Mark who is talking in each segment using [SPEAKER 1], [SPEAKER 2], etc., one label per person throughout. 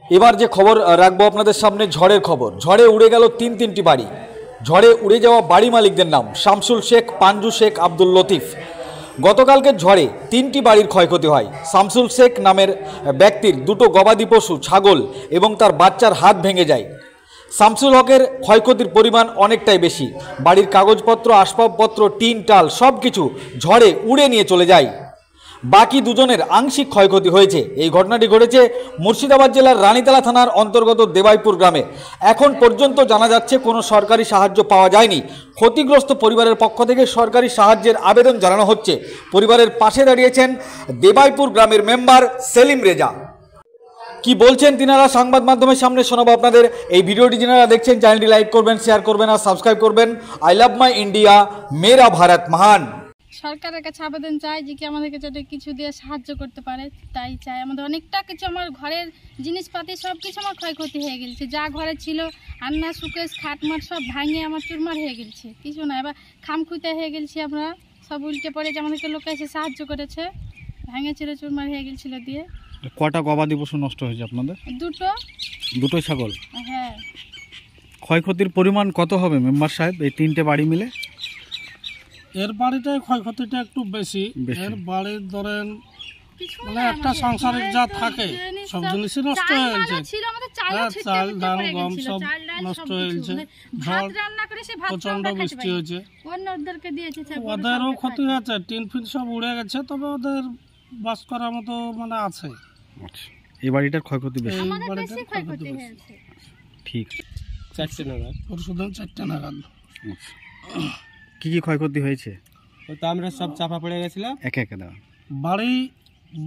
[SPEAKER 1] এবার যে খবর রাখবো আপনাদের সামনে ঝড়ের খবর। ঝড়ে উড়ে গেল তিনটি বাড়ি। ঝড়ে উড়ে যাওয়া বাড়ি মালিকদের নাম শামসুল শেখ, পাঞ্জু শেখ, আব্দুল লতিফ। গতকালকে ঝড়ে তিনটি বাড়ির ক্ষয়ক্ষতি হয়। শামসুল শেখ নামের ব্যক্তির দুটো গবাদি পশু, ছাগল এবং তার বাচ্চার হাত ভেঙে যায়। শামসুল হকের ক্ষয়ক্ষতির পরিমাণ অনেকটাই বেশি। বাড়ির কাগজপত্র, আসবাবপত্র, টিন, টাল সব কিছু ঝড়ে উড়ে নিয়ে চলে যায়। বাকি দুজনের আংশিক ক্ষয়ক্ষতি হয়েছে। এই ঘটনাটি ঘটেছে মুর্শিদাবাদ জেলার রানীতলা থানার অন্তর্গত দেবাইপুর গ্রামে। এখন পর্যন্ত জানা যাচ্ছে কোনো সরকারি সাহায্য পাওয়া যায়নি। ক্ষতিগ্রস্ত পরিবারের পক্ষ থেকে সরকারি সাহায্যের আবেদন জানানো হচ্ছে। পরিবারের পাশে দাঁড়িয়েছেন দেবাইপুর গ্রামের মেম্বার সেলিম রেজা। কি বলছেন তিনারা সংবাদ মাধ্যমের সামনে শোনাবো আপনাদের। এই ভিডিওটি যারা দেখছেন চ্যানেলটি লাইক করবেন, শেয়ার করবেন আর সাবস্ক্রাইব করবেন। আই লাভ মাই ইন্ডিয়া, মেরা ভারত মহান।
[SPEAKER 2] সরকারের কাছে আবেদন চাই যে কি আমাদেরকে যাতে কিছু দিয়ে সাহায্য করতে পারে, তাই চাই। আমাদের অনেকটা কিছু, আমার ঘরের জিনিসপাতি সব কিছু আমার ক্ষয়ক্ষতি হয়ে গেছে। যা ঘরে ছিল আন্না সুকেশ খাটমাট সব ভাঙে আমার চুরমার হয়ে গেছে, কিছু না। এবার খামখুঁতে হয়ে গেছি আমরা, সব উল্টে পড়ে যে আমাদেরকে লোক এসে সাহায্য করেছে, ভেঙেছিল, চুরমার হয়ে গেছিল। দিয়ে
[SPEAKER 3] কটা গবাদি পশু নষ্ট হয়েছে আপনাদের? দুটো ছাগল।
[SPEAKER 2] হ্যাঁ।
[SPEAKER 3] ক্ষয়ক্ষতির পরিমাণ কত হবে মেম্বার সাহেব এই তিনটে বাড়ি মিলে?
[SPEAKER 4] এর বাড়িটাই ক্ষয়ক্ষতিটা একটু বেশি। এর বাড়ির ধরেন মানে একটা সংসারের যা থাকে সব জিনিসই নষ্ট হয়ে গেছে। চাল, ধান, গম সব নষ্ট হয়ে গেছে। ঝড়, প্রচন্ড বৃষ্টি হয়েছে, ওদেরও ক্ষতি হয়েছে। টিন ফিন সব উড়ে গেছে, তবে ওদের বাস করার মতো মানে আছে।
[SPEAKER 3] এই বাড়িটার ক্ষয়ক্ষতি বেশি। ঠিক।
[SPEAKER 4] 4টে নাগাদ, পরশুদিন 4টে নাগাদ।
[SPEAKER 3] কি কি ক্ষয়ক্ষতি হয়েছে?
[SPEAKER 5] তো আমরা সব চাপা পড়ে গেছিলাম।
[SPEAKER 3] একে একে দাও।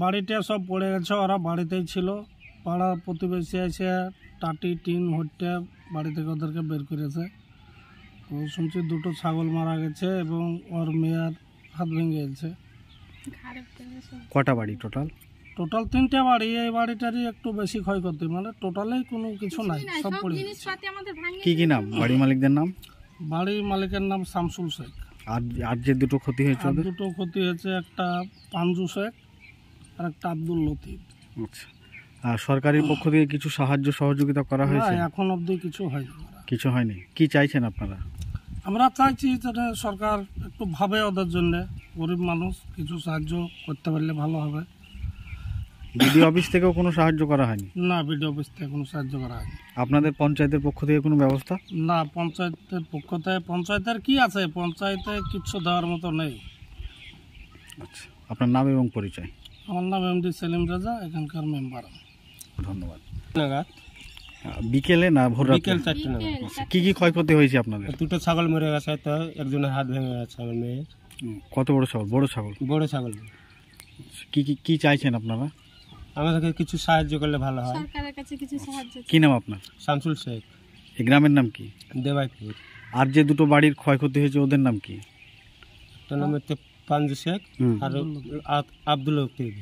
[SPEAKER 4] বাড়িটা সব পড়ে গেছে, ওরা বাড়িতেই ছিল। পাড়া প্রতিবেশী এসে টাটি, টিন, হট্টে বাড়ি থেকে ওদেরকে বের করেছে। তো শুনছি দুটো ছাগল মারা গেছে এবং ওর মেয়ের হাত ভেঙে গেছে।
[SPEAKER 3] কটা বাড়ি টোটাল?
[SPEAKER 4] 3টে বাড়ি। এই বাড়িটারই একটু বেশি ক্ষয়ক্ষতি, মানে টোটালেই কোনো কিছু নাই, সব পড়ে গেছে।
[SPEAKER 3] কি কি নাম বাড়ি মালিকদের নাম?
[SPEAKER 4] বাড়ির মালিকের নাম শামসুল শেখ।
[SPEAKER 3] আর যে দুটো ক্ষতি হয়েছে?
[SPEAKER 4] দুটো ক্ষতি হয়েছে, একটা পাঞ্জু শেখ আর একটা আব্দুল লতিফ।
[SPEAKER 3] আচ্ছা। আর সরকারের পক্ষ থেকে কিছু সাহায্য সহযোগিতা করা হয়েছে?
[SPEAKER 4] এখন অবধি কিছু হয়নি।
[SPEAKER 3] কিছু হয়নি। কি চাইছেন আপনারা?
[SPEAKER 4] আমরা চাইছি যাতে সরকার একটু ভাবে ওদের জন্য। গরিব মানুষ, কিছু সাহায্য করতে পারলে ভালো হবে।
[SPEAKER 3] বিডিও অফিস থেকেও কোনো সাহায্য করা হয়নি?
[SPEAKER 4] না, বিডিও অফিস থেকে কোনো সাহায্য করা হয়নি।
[SPEAKER 3] আপনাদের পঞ্চায়েতের পক্ষ থেকে কোনো ব্যবস্থা?
[SPEAKER 4] না, পঞ্চায়েতের পক্ষ থেকে, পঞ্চায়েতের কি আছে, পঞ্চায়েতে কিছু দেওয়ার মতো নেই।
[SPEAKER 3] আচ্ছা, আপনার নাম এবং পরিচয়?
[SPEAKER 4] আমার নাম এমডি সেলিম রেজা, এখানকার মেম্বার।
[SPEAKER 3] ধন্যবাদ।
[SPEAKER 5] নাগাদ
[SPEAKER 3] বিকেলে না ভোর রাতে?
[SPEAKER 5] বিকেল 4টে নাগাদ।
[SPEAKER 3] কি কি ক্ষয়ক্ষতি হয়েছে আপনাদের?
[SPEAKER 5] দুটো ছাগল মরে গেছে, তো একজনের হাত ভেঙে গেছে আমার মেয়ের।
[SPEAKER 3] কত বড় ছাগল? বড় ছাগল।
[SPEAKER 5] বড় ছাগল।
[SPEAKER 3] কি চাইছেন আপনারা?
[SPEAKER 5] আমাদেরকে কিছু সাহায্য করলে ভালো হয়।
[SPEAKER 2] সরকারের কাছে কিছু সাহায্য।
[SPEAKER 3] কি নাম আপনার?
[SPEAKER 5] শামসুল শেখ।
[SPEAKER 3] এই গ্রামের নাম কি?
[SPEAKER 5] দেবাইপুর।
[SPEAKER 3] আর যে দুটো বাড়ির ক্ষয়ক্ষতি হয়েছে ওদের নাম কি?
[SPEAKER 5] একটা নাম হচ্ছে পাঞ্জু শেখ আর আব্দুল লতিফ।